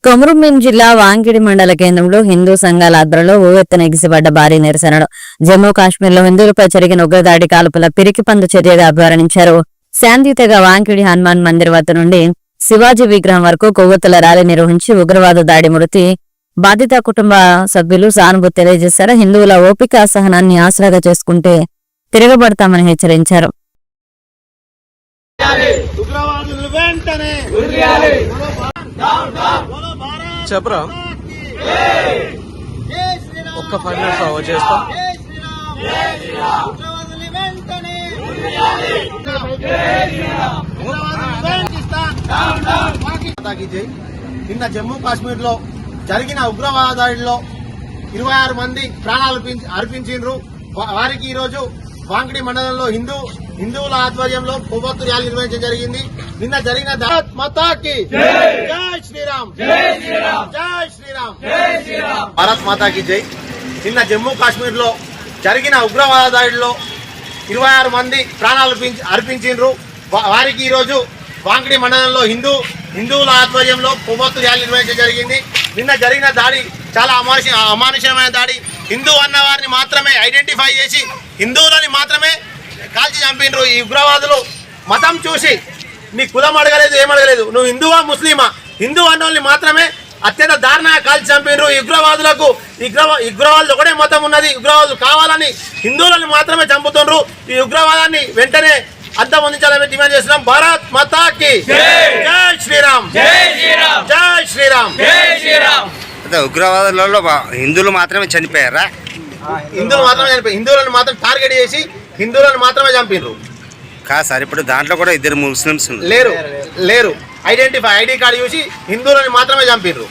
కొమరంభీం జిల్లా వాంకిడి మండల కేంద్రంలో హిందూ సంఘాల ఆధ్వర్యంలో ఓవెత్తున ఎగిసిపడ్డ భారీ నిరసనలు. జమ్మూ కాశ్మీర్లో హిందువులపై జరిగిన ఉగ్రదాడి కాల్పుల పిరికిపందు చర్యగా అభివర్ణించారు. శాంతియుతగా వాంకిడి హనుమాన్ మందిర్ వద్ద నుండి శివాజీ విగ్రహం వరకు కొవ్వొత్తుల ర్యాలీ నిర్వహించి ఉగ్రవాద దాడి మృతి బాధిత కుటుంబ సభ్యులు సానుభూతి తెలియజేశారు. హిందువుల ఓపిక సహనాన్ని ఆసరాగా చేసుకుంటే తిరగబడతామని హెచ్చరించారు. చెప్పరా ఒక్క 5 minutes అవ్వ చేస్తాం. నిన్న జమ్మూ కాశ్మీర్ లో జరిగిన ఉగ్రవాద దాడిలో 26 మంది ప్రాణాలు అర్పించారు. వారికి ఈ రోజు వాంకిడి మండలంలో హిందువుల ఆధ్వర్యంలో కొవ్వొత్తు ర్యాలీ నిర్వహించడం జరిగింది. నిన్న జరిగిన భారత్ మాతాకి జై శ్రీరామ్, జై శ్రీరామ్, భారత్ మాతాకి జై. నిన్న జమ్మూ కాశ్మీర్ లో జరిగిన ఉగ్రవాద దాడిలో 26 మంది ప్రాణాలు అర్పించారు. వారికి ఈ రోజు వాంకిడి మండలంలో హిందువుల ఆధ్వర్యంలో కొవ్వొత్తు ర్యాలీ నిర్వహించడం జరిగింది. నిన్న జరిగిన దాడి చాలా అమానుషమైన దాడి. హిందూ అన్న వారిని మాత్రమే ఐడెంటిఫై చేసి హిందువులని మాత్రమే కాల్చి చంపినరు. ఈ ఉగ్రవాదులు మతం చూసి నీ కులం అడగలేదు, ఏమడగలేదు, నువ్వు హిందువా ముస్లిమా, హిందూ అన్నోళ్ళని మాత్రమే అత్యంత దారుణంగా కాల్చి చంపినరు. ఈ ఉగ్రవాదులకు ఉగ్రవాదులు ఒకటే మతం ఉన్నది. ఉగ్రవాదులు కావాలని హిందువులను మాత్రమే చంపుతున్నారు. ఈ ఉగ్రవాదాన్ని వెంటనే అంతమొందించాలని డిమాండ్ చేస్తున్నాం. భారత్ మాతాకి జై శ్రీరామ్, జై శ్రీరామ్. ఉగ్రవాదులలో హిందువులు మాత్రమే చనిపోయారా? హిందువులను మాత్రం టార్గెట్ చేసి హిందువులను మాత్రమే చంపినరు. కాదు సార్, ఇప్పుడు దాంట్లో కూడా 2 ముస్లిమ్స్ లేరు. ఐడి కార్డు చూసి హిందువులను మాత్రమే చంపినరు.